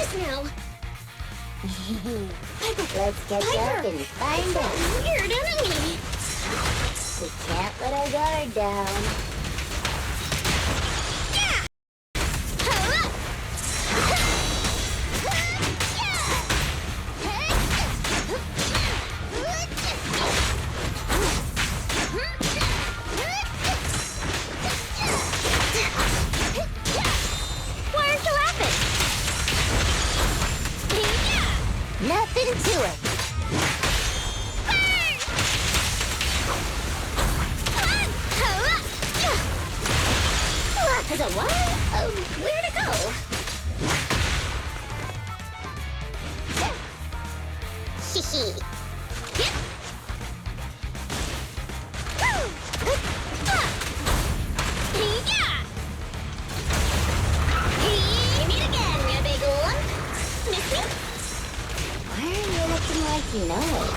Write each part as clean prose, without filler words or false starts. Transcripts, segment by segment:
this now? Let's get up and find out. Weird enemy. We can't let our guard down. Nothing to it. Is it what? Where to go? Hehe. Meet again, you big one. Miss me? Why are you looking like you know it?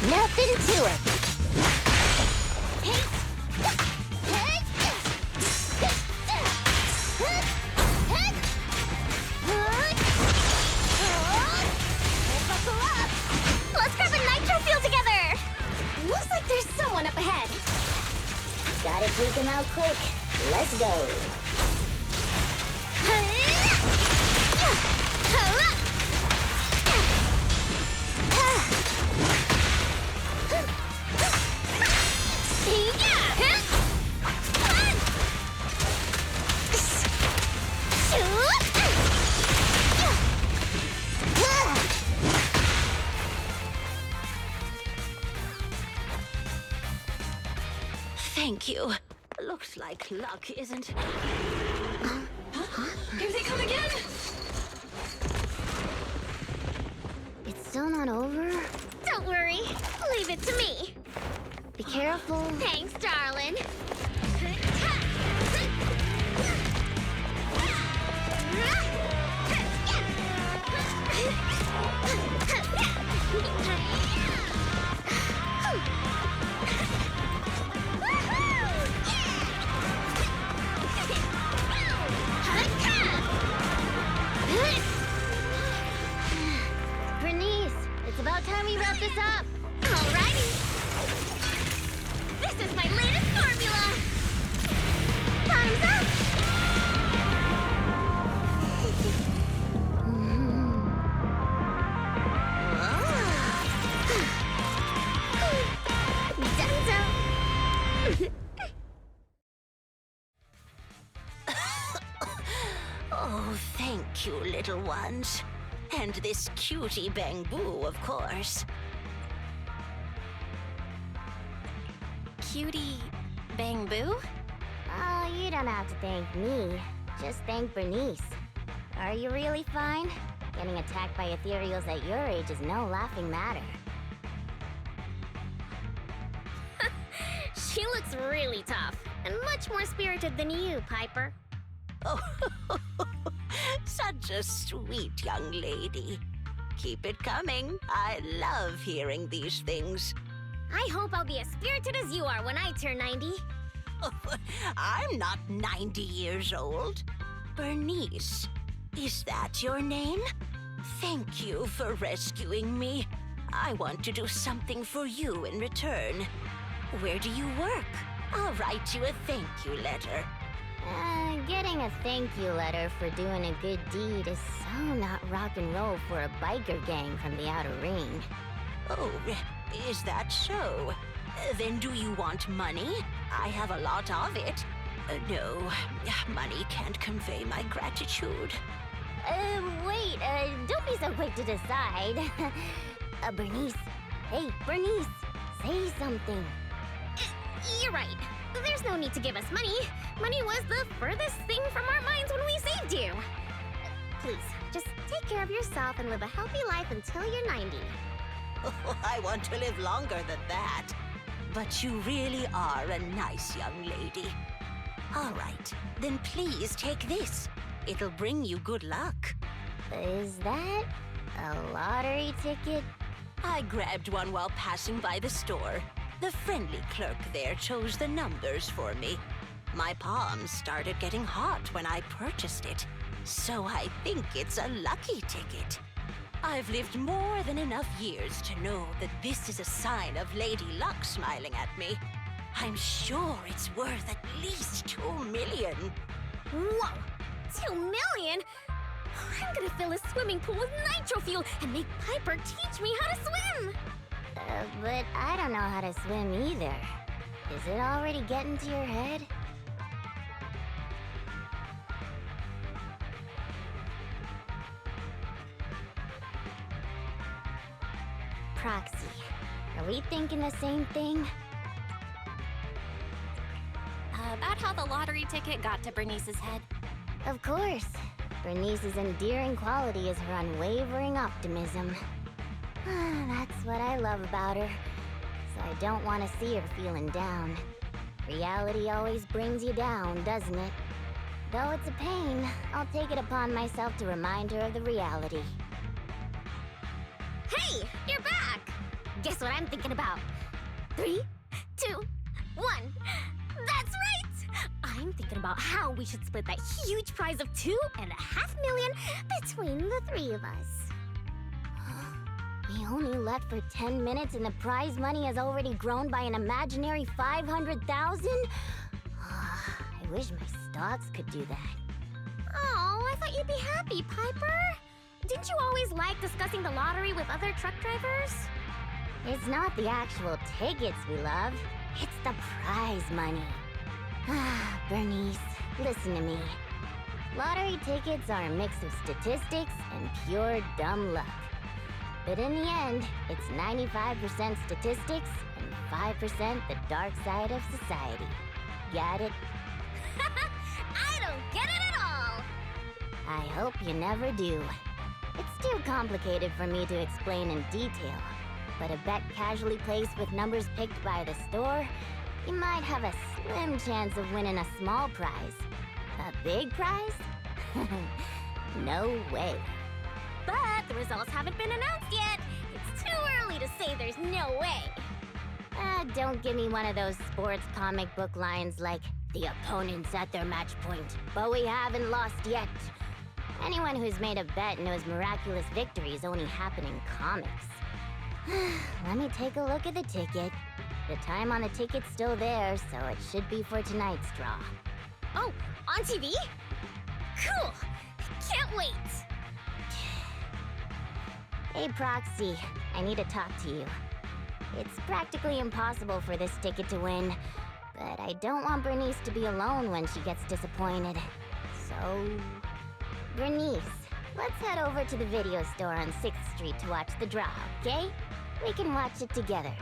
Nothing to it. Let's grab a nitro field together! Looks like there's someone up ahead. Gotta take him out quick. Let's go. Thank you. Looks like luck isn't... Here they come again! It's still not over? Don't worry. Leave it to me. Be careful. Thanks, darling. Burnice, it's about time we wrap this up. Alrighty. This is my latest formula. Bottoms up. Oh, thank you, little ones. And this cutie Bangbu, of course. Cutie Bangbu? Oh, you don't have to thank me. Just thank Burnice. Are you really fine? Getting attacked by ethereals at your age is no laughing matter. She looks really tough and much more spirited than you, Piper. Oh, such a sweet young lady. Keep it coming. I love hearing these things. I hope I'll be as spirited as you are when I turn 90. I'm not 90 years old. Burnice, is that your name? Thank you for rescuing me. I want to do something for you in return. Where do you work? I'll write you a thank you letter. Getting a thank you letter for doing a good deed is so not rock and roll for a biker gang from the outer ring. Oh, is that so? Then do you want money? I have a lot of it. No, money can't convey my gratitude. Wait, don't be so quick to decide. Burnice. Hey, Burnice, say something. You're right. There's no need to give us money. Money was the furthest thing from our minds when we saved you. Please, just take care of yourself and live a healthy life until you're 90. Oh, I want to live longer than that. But you really are a nice young lady. All right, then please take this. It'll bring you good luck. Is that a lottery ticket? I grabbed one while passing by the store. The friendly clerk there chose the numbers for me. My palms started getting hot when I purchased it, so I think it's a lucky ticket. I've lived more than enough years to know that this is a sign of Lady Luck smiling at me. I'm sure it's worth at least 2 million. Whoa! 2 million? I'm gonna fill a swimming pool with nitro fuel and make Piper teach me how to swim! But I don't know how to swim either. Is it already getting to your head? Proxy, are we thinking the same thing? About how the lottery ticket got to Burnice's head. Of course. Burnice's endearing quality is her unwavering optimism. That's what I love about her. So I don't want to see her feeling down. Reality always brings you down, doesn't it? Though it's a pain, I'll take it upon myself to remind her of the reality. Hey, you're back! Guess what I'm thinking about? 3, 2, 1. That's right! I'm thinking about how we should split that huge prize of 2.5 million between the 3 of us. We only left for 10 minutes and the prize money has already grown by an imaginary 500,000? I wish my stocks could do that. Oh, I thought you'd be happy, Piper. Didn't you always like discussing the lottery with other truck drivers? It's not the actual tickets we love, it's the prize money. Burnice, listen to me. Lottery tickets are a mix of statistics and pure dumb luck. But in the end, it's 95% statistics and 5% the dark side of society. Got it? I don't get it at all! I hope you never do. It's too complicated for me to explain in detail, but a bet casually placed with numbers picked by the store, you might have a slim chance of winning a small prize. A big prize? No way. But the results haven't been announced yet. It's too early to say there's no way. Don't give me one of those sports comic book lines like, the opponent's at their match point, but we haven't lost yet. Anyone who's made a bet knows miraculous victories only happen in comics. Let me take a look at the ticket. The time on the ticket's still there, so it should be for tonight's draw. Oh, on TV? Cool! Can't wait! Hey, Proxy, I need to talk to you. It's practically impossible for this ticket to win, but I don't want Burnice to be alone when she gets disappointed. So... Burnice, let's head over to the video store on 6th Street to watch the draw, okay? We can watch it together.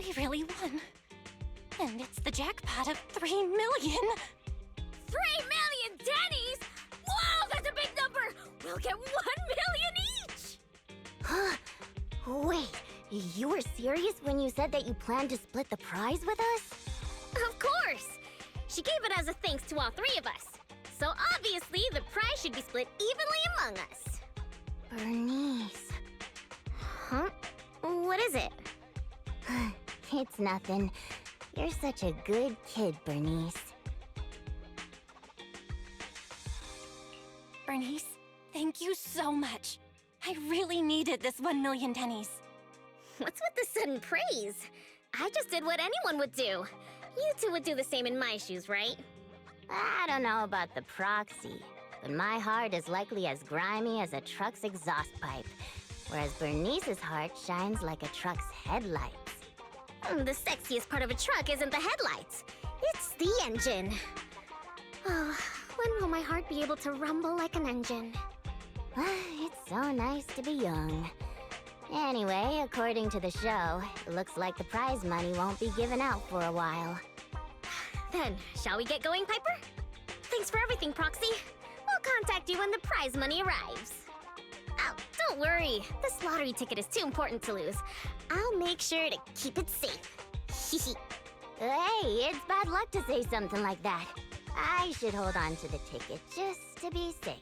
We really won. And it's the jackpot of 3 million. 3 million Denny's? Whoa, that's a big number! We'll get 1 million each! Huh? Wait, you were serious when you said that you planned to split the prize with us? Of course! She gave it as a thanks to all 3 of us. So obviously, the prize should be split evenly among us. Burnice. Huh? What is it? It's nothing. You're such a good kid, Burnice. Burnice, thank you so much. I really needed this 1 million Denny's. What's with the sudden praise? I just did what anyone would do. You two would do the same in my shoes, right? I don't know about the proxy, but my heart is likely as grimy as a truck's exhaust pipe, whereas Burnice's heart shines like a truck's headlights. The sexiest part of a truck isn't the headlights. It's the engine. Oh, when will my heart be able to rumble like an engine? It's so nice to be young. Anyway, according to the show, it looks like the prize money won't be given out for a while. Then, shall we get going, Piper? Thanks for everything, Proxy. We'll contact you when the prize money arrives. Oh, don't worry. This lottery ticket is too important to lose. I'll make sure to keep it safe. Hey, it's bad luck to say something like that. I should hold on to the ticket just to be safe.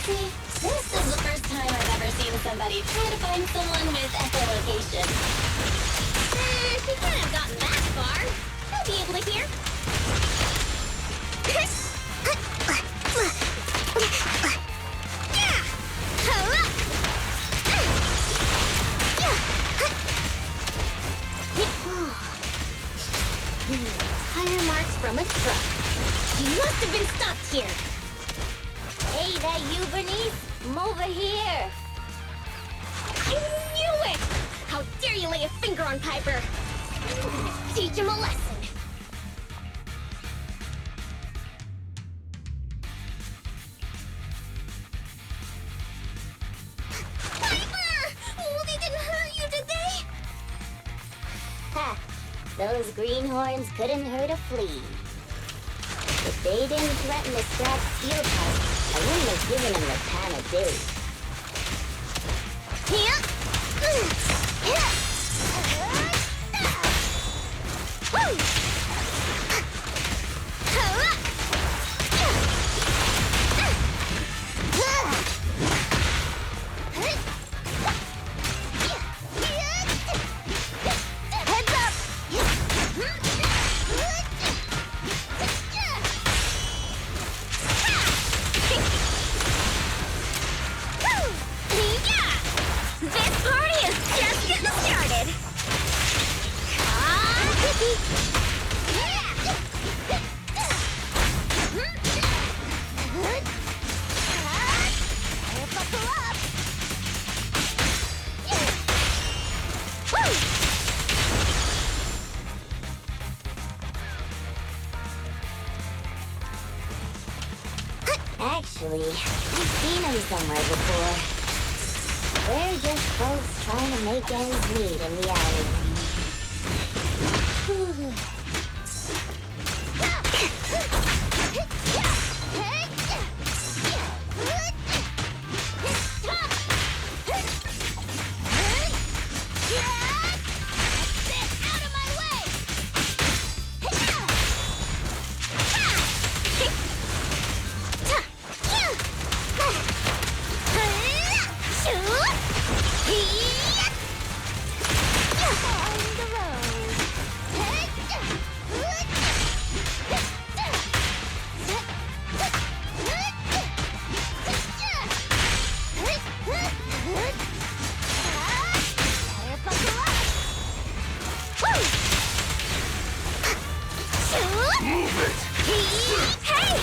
This is the first time I've ever seen somebody try to find someone with echolocation. She couldn't have gotten that far. He'll be able to hear. Tire marks from a truck. You must have been stopped here. Hey, that you, Burnice? Come over here. I knew it! on Piper. Teach him a lesson. Piper! Oh, they didn't hurt you, did they? Ha! Those greenhorns couldn't hurt a flea. If they didn't threaten to scratch steel pipe, I wouldn't have given them the time of day. Heads up! This party is just getting started! Actually, I've seen them somewhere before. They're just folks trying to make ends meet in reality. Out of my way! Hey!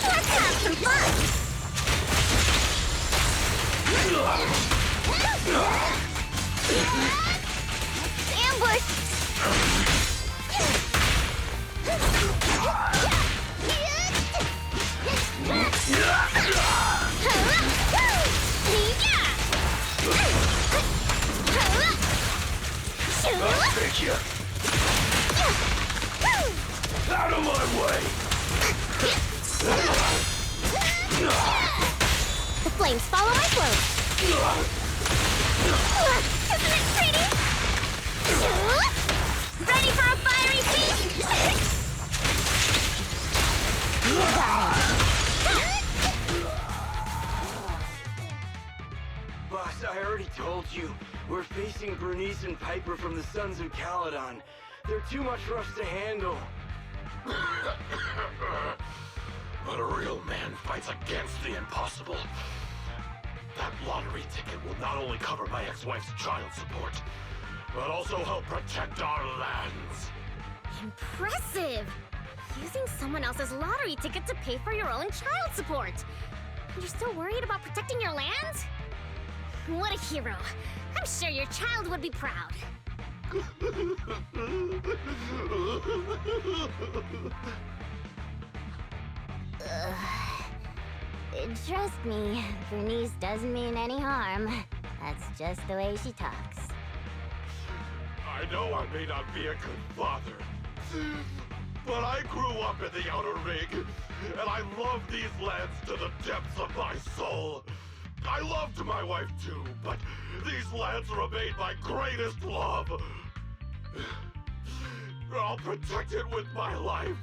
Let's have some fun! Ambush! I'll pick you. Out of my way! The flames follow my flow. Isn't it pretty? Ready for a fiery feast? Boss, I already told you. We're facing Burnice and Piper from the Sons of Caledon. They're too much for us to handle. But a real man fights against the impossible. That lottery ticket will not only cover my ex-wife's child support, but also help protect our lands. Impressive! Using someone else's lottery ticket to pay for your own child support. And you're still worried about protecting your land? What a hero. I'm sure your child would be proud. Trust me, Burnice doesn't mean any harm. That's just the way she talks. I know I may not be a good father, but I grew up in the Outer Ring, and I love these lands to the depths of my soul. I loved my wife too, but these lands remain my greatest love. I'll protect it with my life.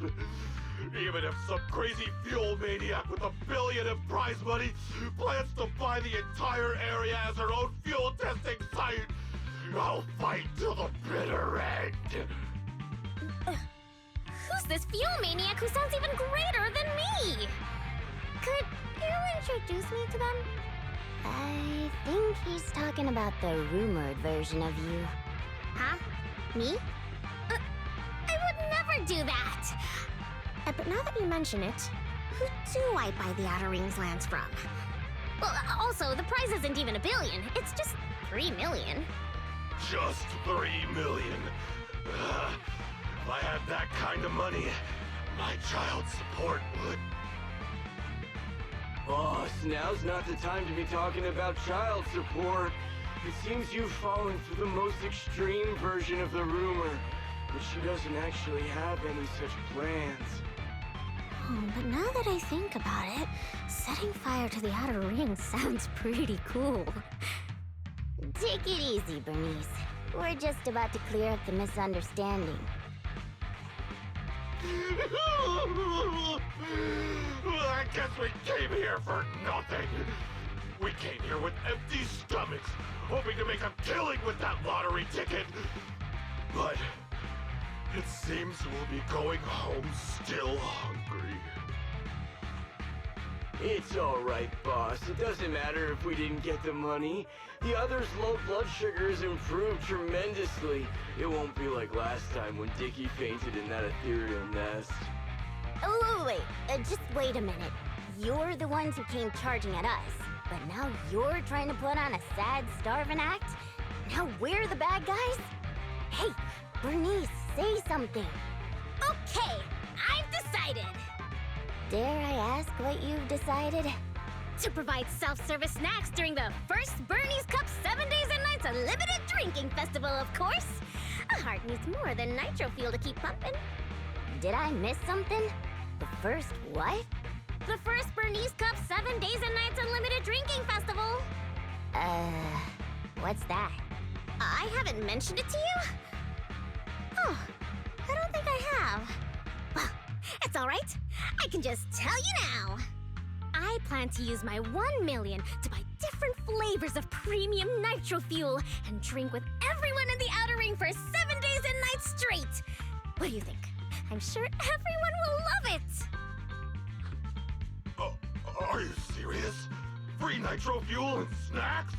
Even if some crazy fuel maniac with $1 billion in prize money plans to buy the entire area as her own fuel testing site, I'll fight till the bitter end. Who's this fuel maniac who sounds even greater than me? Could you introduce me to them? I think he's talking about the rumored version of you. Huh? Me? I would never do that! But now that you mention it, who do I buy the Outer Rings lands from? Well, also, the prize isn't even $1 billion, it's just $3 million. Just 3 million. If I had that kind of money, my child support would... Boss, now's not the time to be talking about child support. It seems you've fallen for the most extreme version of the rumor, but she doesn't actually have any such plans. Oh, but now that I think about it, setting fire to the outer ring sounds pretty cool. Take it easy, Burnice. We're just about to clear up the misunderstanding. I guess we came here for nothing. We came here with empty stomachs, hoping to make a killing with that lottery ticket. But it seems we'll be going home still hungry. It's alright, boss. It doesn't matter if we didn't get the money. The other's low blood sugar has improved tremendously. It won't be like last time when Dickie fainted in that ethereal nest. Oh, wait. Just wait a minute. You're the ones who came charging at us, but now you're trying to put on a sad, starving act? Now we're the bad guys? Hey, Burnice, say something. Okay, I've decided! Dare I ask what you've decided? To provide self-service snacks during the first Burnice Cup 7 Days and Nights Unlimited Drinking Festival, of course! A heart needs more than nitro fuel to keep pumping. Did I miss something? The first what? The first Burnice Cup 7 Days and Nights Unlimited Drinking Festival! What's that? I haven't mentioned it to you? Oh, I don't think I have. Well, it's alright. I can just tell you now. I plan to use my 1 million to buy different flavors of premium nitro fuel and drink with everyone in the outer ring for 7 days and nights straight. What do you think? I'm sure everyone will love it. Are you serious? Free nitro fuel and snacks?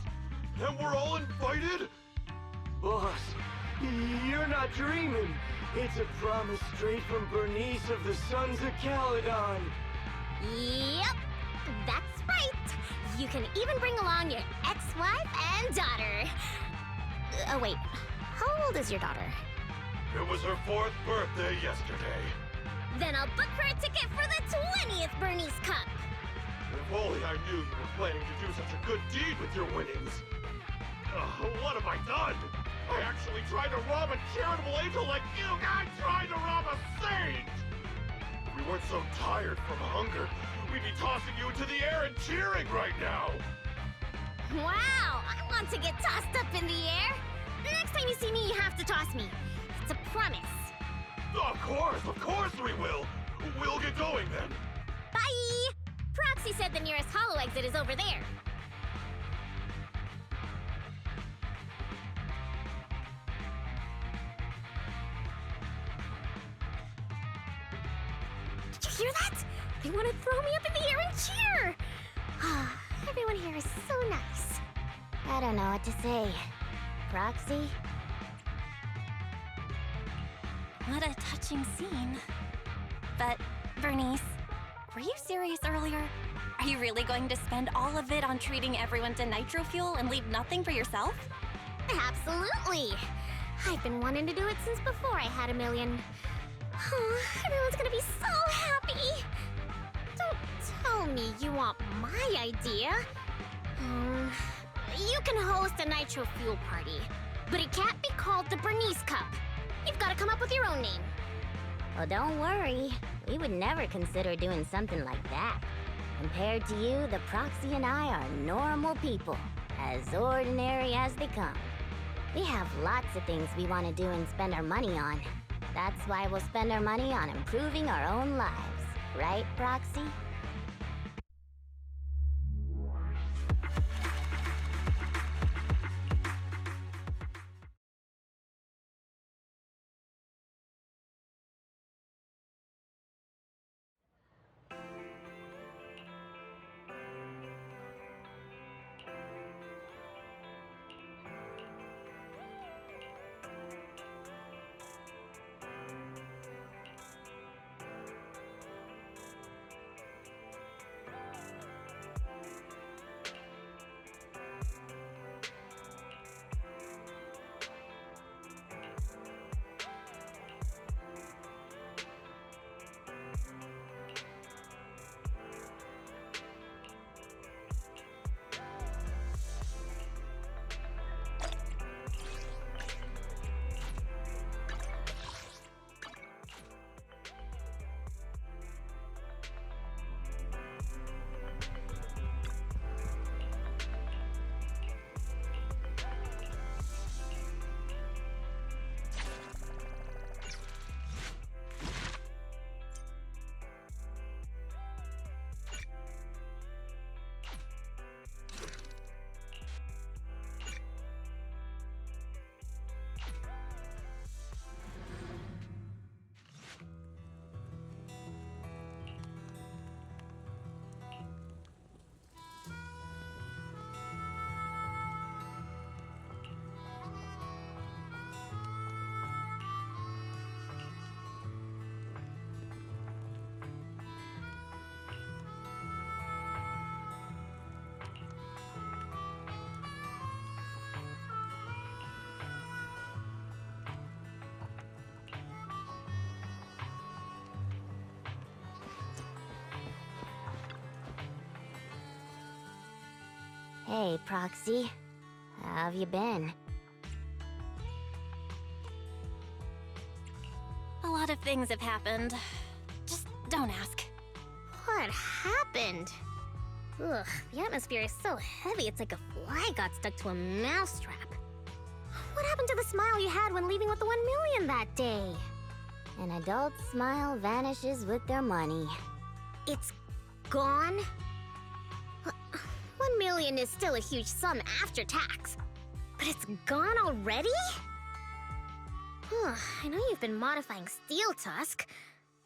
And we're all invited? Boss, you're not dreaming. It's a promise straight from Burnice of the Sons of Caledon. Yep, that's right. You can even bring along your ex-wife and daughter. Oh wait, how old is your daughter? It was her 4th birthday yesterday. Then I'll book her a ticket for the 20th Burnice Cup. If only I knew you were planning to do such a good deed with your winnings. What have I done? I actually tried to rob a charitable angel like you guys tried to rob a saint! If we weren't so tired from hunger, we'd be tossing you into the air and cheering right now! Wow, I want to get tossed up in the air. Next time you see me, you have to toss me. It's a promise. Of course we will! We'll get going then. Bye! Proxy said the nearest hollow exit is over there. Did you hear that? They want to throw me up in the air and cheer! Everyone here is so nice. I don't know what to say. Proxy? What a touching scene. But, Burnice, were you serious earlier? Are you really going to spend all of it on treating everyone to nitro fuel and leave nothing for yourself? Absolutely! I've been wanting to do it since before I had 1 million. Everyone's gonna be so happy! Don't tell me you want my idea. You can host a nitro fuel party, but it can't be called the Burnice Cup. You've got to come up with your own name. Well, don't worry. We would never consider doing something like that. Compared to you, the Proxy and I are normal people, as ordinary as they come. We have lots of things we want to do and spend our money on. That's why we'll spend our money on improving our own lives. Right, Proxy? Hey, Proxy. How have you been? A lot of things have happened. Just don't ask. What happened? Ugh, the atmosphere is so heavy it's like a fly got stuck to a mousetrap. What happened to the smile you had when leaving with the 1 million that day? An adult's smile vanishes with their money. It's gone? 1 million is still a huge sum after tax. But it's gone already? I know you've been modifying Steel Tusk.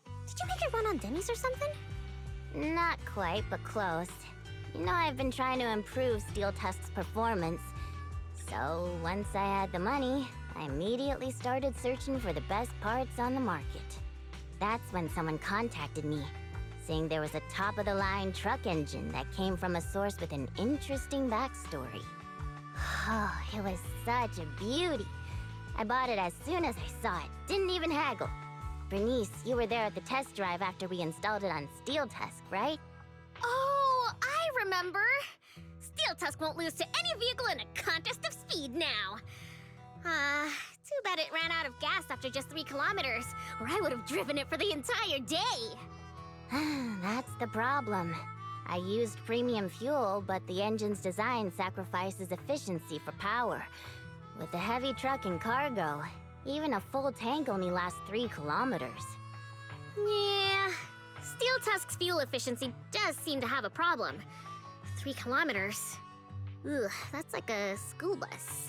Did you make it run on Denny's or something? Not quite, but close. You know, I've been trying to improve Steel Tusk's performance. So, once I had the money, I immediately started searching for the best parts on the market. That's when someone contacted me, saying there was a top-of-the-line truck engine that came from a source with an interesting backstory. Oh, it was such a beauty. I bought it as soon as I saw it, didn't even haggle. Burnice, you were there at the test drive after we installed it on Steel Tusk, right? Oh, I remember! Steel Tusk won't lose to any vehicle in a contest of speed now. Too bad it ran out of gas after just 3 kilometers, or I would have driven it for the entire day. That's the problem. I used premium fuel, but the engine's design sacrifices efficiency for power. With a heavy truck and cargo, even a full tank only lasts 3 kilometers. Yeah, Steel Tusk's fuel efficiency does seem to have a problem. 3 kilometers. Ugh, that's like a school bus.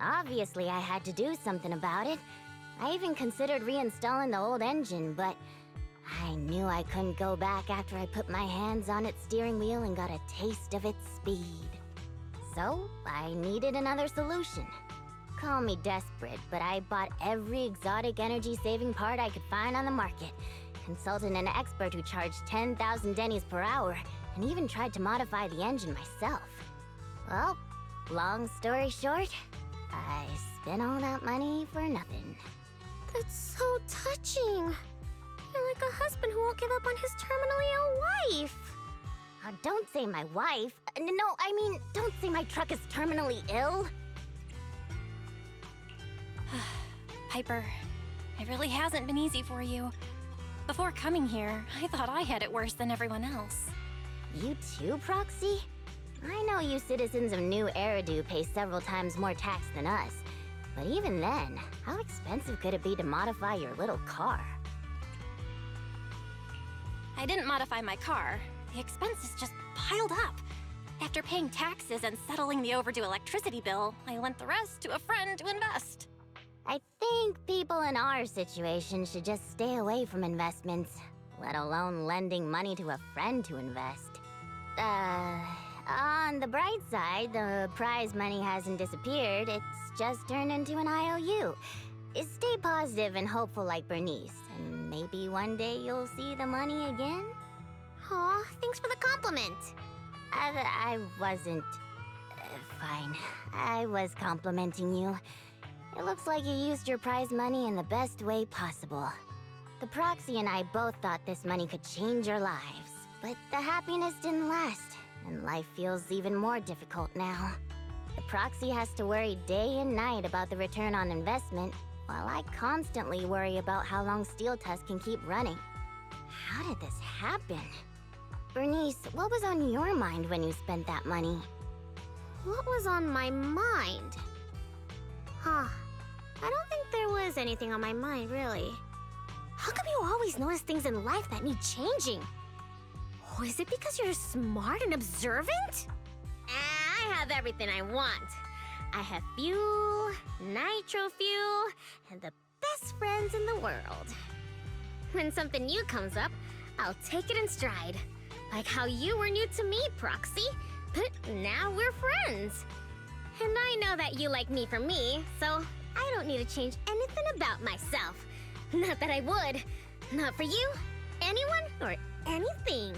Obviously, I had to do something about it. I even considered reinstalling the old engine, but I knew I couldn't go back after I put my hands on its steering wheel and got a taste of its speed. So, I needed another solution. Call me desperate, but I bought every exotic energy-saving part I could find on the market, consulted an expert who charged 10,000 Denny's per hour, and even tried to modify the engine myself. Well, long story short, I spent all that money for nothing. That's so touching. You're like a husband who won't give up on his terminally ill wife. Don't say my wife. No, I mean, don't say my truck is terminally ill. Piper, it really hasn't been easy for you. Before coming here, I thought I had it worse than everyone else. You too, Proxy? I know you citizens of New Eridu pay several times more tax than us. But even then, how expensive could it be to modify your little car? I didn't modify my car. The expenses just piled up. After paying taxes and settling the overdue electricity bill, I lent the rest to a friend to invest. I think people in our situation should just stay away from investments, let alone lending money to a friend to invest. On the bright side, the prize money hasn't disappeared, it's just turned into an IOU. Stay positive and hopeful like Burnice, and maybe one day you'll see the money again? Aw, thanks for the compliment. I wasn't... fine. I was complimenting you. It looks like you used your prize money in the best way possible. The Proxy and I both thought this money could change your lives, but the happiness didn't last, and life feels even more difficult now. The Proxy has to worry day and night about the return on investment, while I constantly worry about how long Steel Tusk can keep running. How did this happen? Burnice, what was on your mind when you spent that money? What was on my mind? I don't think there was anything on my mind, really. How come you always notice things in life that need changing? Oh, is it because you're smart and observant? I have everything I want. I have fuel, nitro fuel, and the best friends in the world. When something new comes up, I'll take it in stride. Like how you were new to me, Proxy, but now we're friends. And I know that you like me for me, so I don't need to change anything about myself. Not that I would. Not for you, anyone, or anything.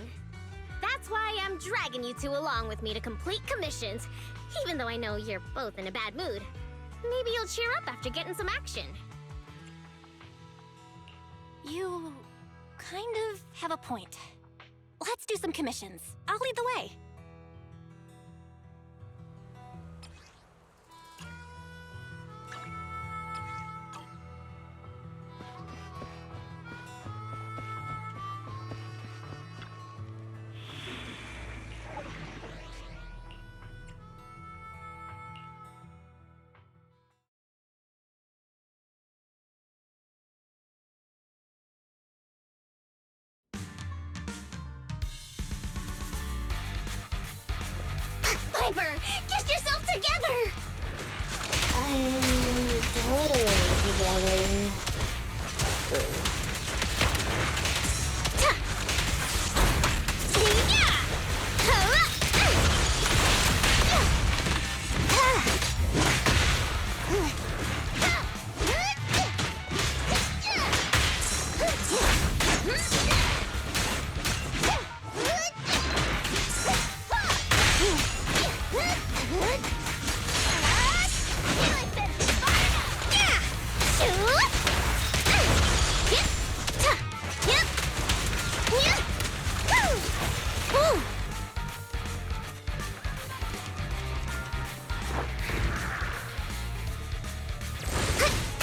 That's why I'm dragging you two along with me to complete commissions, even though I know you're both in a bad mood. Maybe you'll cheer up after getting some action. You kind of have a point. Let's do some commissions. I'll lead the way. Piper! Get yourself together! I'm totally together.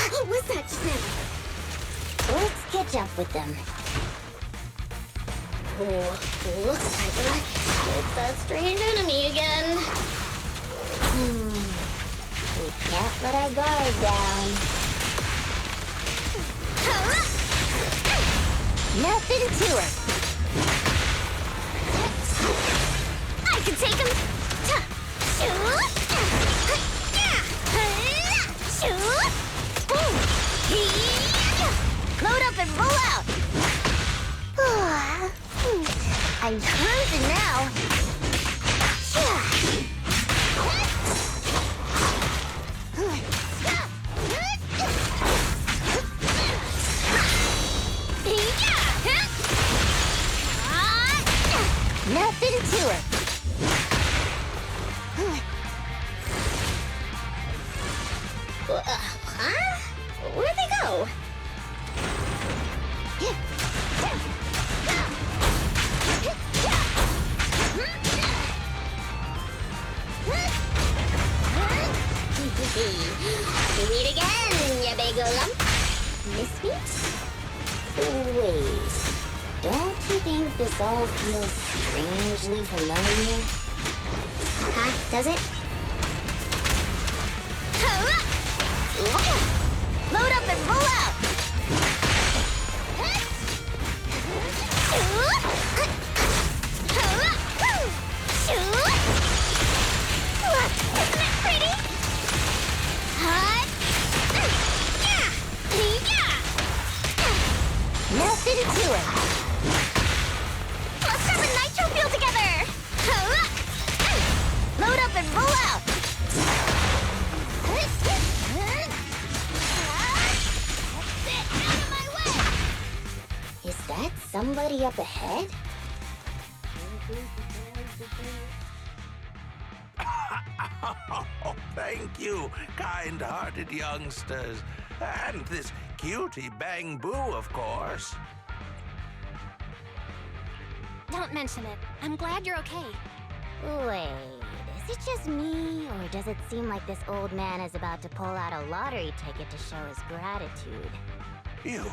What was that just now? Let's catch up with them. Looks like it's that strange enemy again. We can't let our guard down. Nothing to it. I can take him. Load up and roll out. I'm cruising now. Nothing to it. Huh? Where'd they go? We meet again, you big lump. Miss me? Wait. Don't you think this all feels strangely familiar? Huh? Does it? Load up and roll out! Isn't it pretty? Nothing to it. Let's grab a nitro fuel together! Load up and roll out! Out of my way! Is that somebody up ahead? Oh, thank you, kind-hearted youngsters. And this cutie Bang Boo, of course. Don't mention it. I'm glad you're okay. Wait, is it just me, or does it seem like this old man is about to pull out a lottery ticket to show his gratitude? You?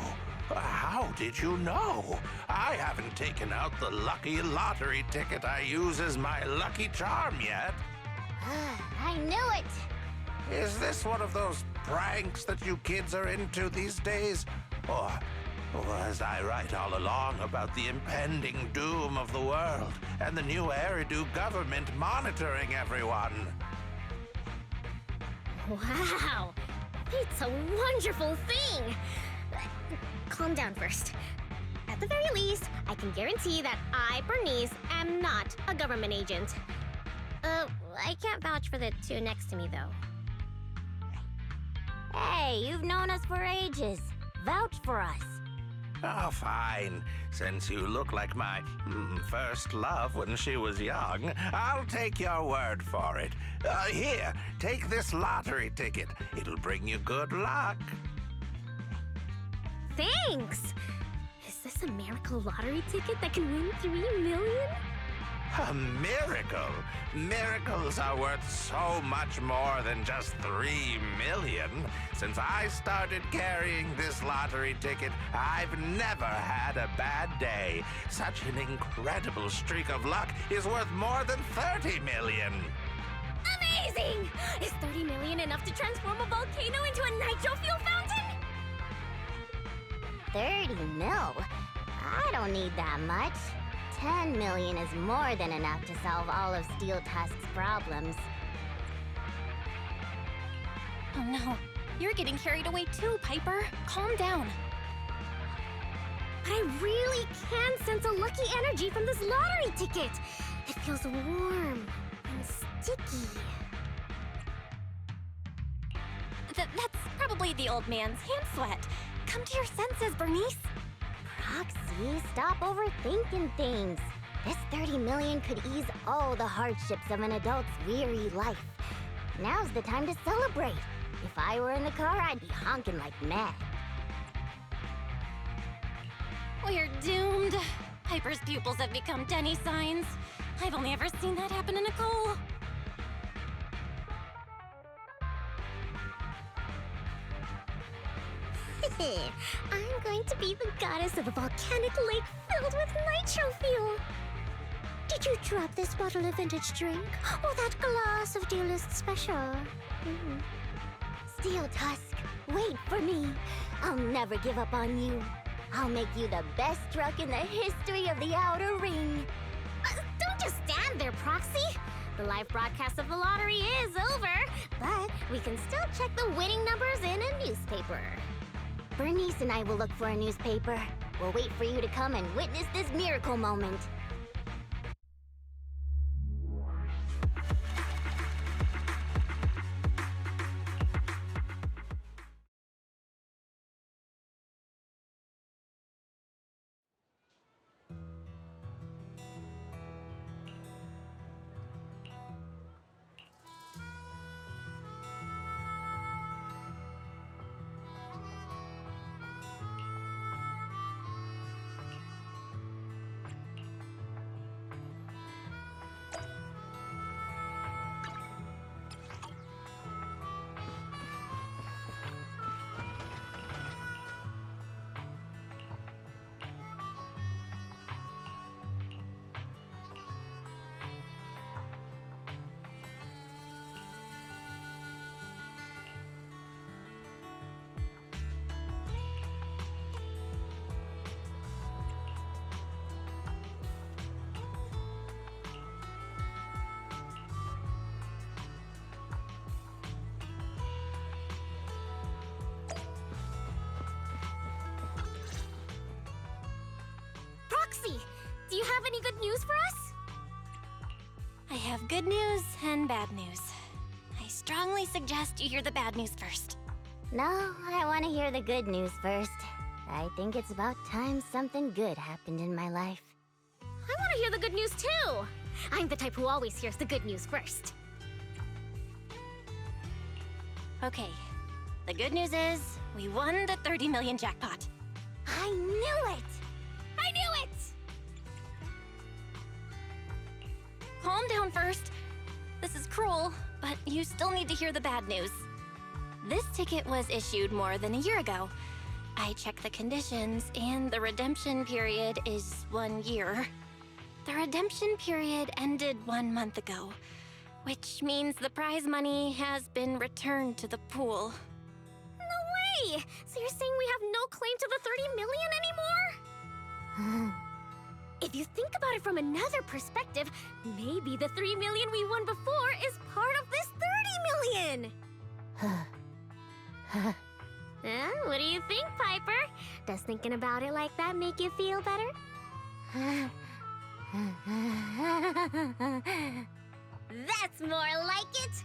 How did you know? I haven't taken out the lucky lottery ticket I use as my lucky charm yet. I knew it! Is this one of those pranks that you kids are into these days? Or was I right all along about the impending doom of the world and the new Eridu government monitoring everyone? Wow! It's a wonderful thing! Calm down first. At the very least, I can guarantee that I, Burnice, am not a government agent. I can't vouch for the two next to me, though. Hey, you've known us for ages. Vouch for us. Oh, fine. Since you look like my first love when she was young, I'll take your word for it. Here, take this lottery ticket. It'll bring you good luck. Thanks! Is this a miracle lottery ticket that can win 3 million? A miracle? Miracles are worth so much more than just 3 million. Since I started carrying this lottery ticket, I've never had a bad day. Such an incredible streak of luck is worth more than 30 million. Amazing! Is 30 million enough to transform a volcano into a nitro fuel fountain? 30 mil? I don't need that much. 10 million is more than enough to solve all of Steel Tusk's problems. Oh no, you're getting carried away too, Piper. Calm down. But I really can sense a lucky energy from this lottery ticket. It feels warm and sticky. That's probably the old man's hand sweat. Come to your senses, Burnice. Proxy, stop overthinking things. This 30 million could ease all the hardships of an adult's weary life. Now's the time to celebrate. If I were in the car, I'd be honking like mad. We're doomed. Piper's pupils have become Denny signs. I've only ever seen that happen to Nicole. I'm going to be the goddess of a volcanic lake filled with nitro fuel. Did you drop this bottle of vintage drink? Or that glass of dearest special? Steel Tusk, wait for me. I'll never give up on you. I'll make you the best truck in the history of the Outer Ring. Don't just stand there, Proxy. The live broadcast of the lottery is over, but we can still check the winning numbers in a newspaper. Burnice and I will look for a newspaper. We'll wait for you to come and witness this miracle moment. Proxy, do you have any good news for us? I have good news and bad news. I strongly suggest you hear the bad news first. No, I want to hear the good news first. I think it's about time something good happened in my life. I want to hear the good news too. I'm the type who always hears the good news first. Okay, the good news is we won the 30 million jackpot. I knew it! I knew it! Calm down first. This is cruel, but you still need to hear the bad news. This ticket was issued more than a year ago. I checked the conditions, and the redemption period is 1 year. The redemption period ended 1 month ago, which means the prize money has been returned to the pool. No way! So you're saying we have no claim to the 30 million anymore? If you think about it from another perspective, maybe the 3 million we won before is part of this 30 million! What do you think, Piper? Does thinking about it like that make you feel better? That's more like it!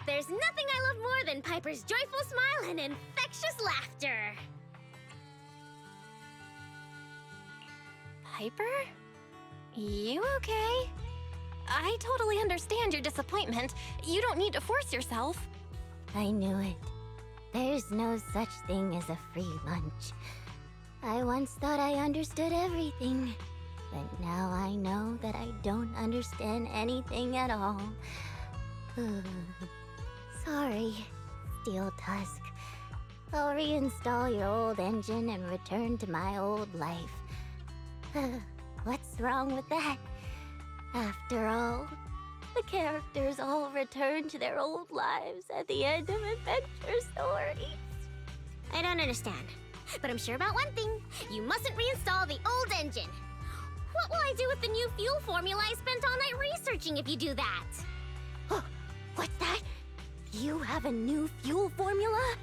There's nothing I love more than Piper's joyful smile and infectious laughter! Piper? You okay? I totally understand your disappointment. You don't need to force yourself. I knew it. There's no such thing as a free lunch. I once thought I understood everything, but now I know that I don't understand anything at all. Sorry, Steel Tusk. I'll reinstall your old engine and return to my old life. What's wrong with that? After all, the characters all return to their old lives at the end of adventure stories. I don't understand, but I'm sure about one thing. You mustn't reinstall the old engine. What will I do with the new fuel formula I spent all night researching if you do that? Oh, what's that? You have a new fuel formula?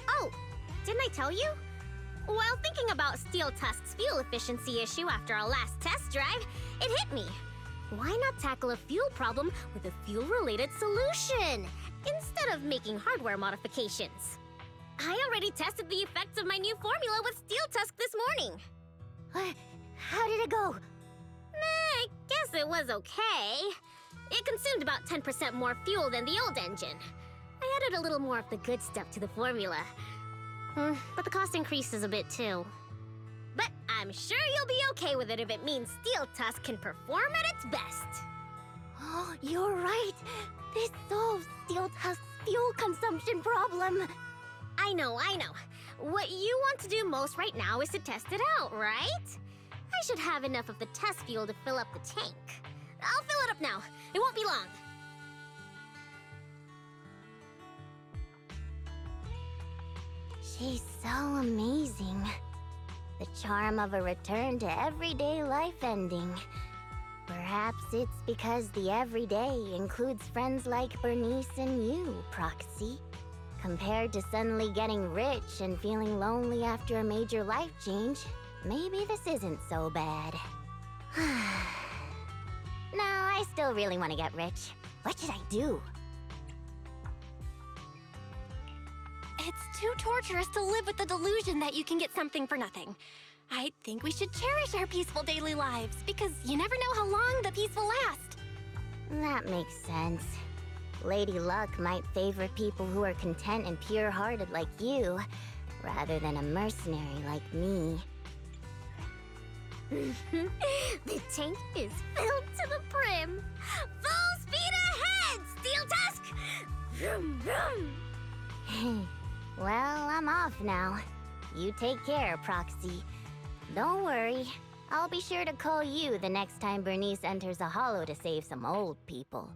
Oh, didn't I tell you? While thinking about Steel Tusk's fuel efficiency issue after our last test drive, it hit me. Why not tackle a fuel problem with a fuel-related solution, instead of making hardware modifications? I already tested the effects of my new formula with Steel Tusk this morning. How did it go? I guess it was okay. It consumed about 10% more fuel than the old engine. I added a little more of the good stuff to the formula. But the cost increases a bit too. But I'm sure you'll be okay with it if it means Steel Tusk can perform at its best. Oh, you're right. This solves Steel Tusk's fuel consumption problem. I know. What you want to do most right now is to test it out, right? I should have enough of the test fuel to fill up the tank. I'll fill it up now. It won't be long. She's so amazing. The charm of a return to everyday life ending. Perhaps it's because the everyday includes friends like Burnice and you, Proxy. Compared to suddenly getting rich and feeling lonely after a major life change, maybe this isn't so bad. No, I still really want to get rich. What should I do? It's too torturous to live with the delusion that you can get something for nothing. I think we should cherish our peaceful daily lives, because you never know how long the peace will last. That makes sense. Lady Luck might favor people who are content and pure-hearted like you, rather than a mercenary like me. The tank is filled to the brim. Full speed ahead, Steel Tusk! Vroom, vroom. Well, I'm off now. You take care, Proxy. Don't worry. I'll be sure to call you the next time Burnice enters a hollow to save some old people.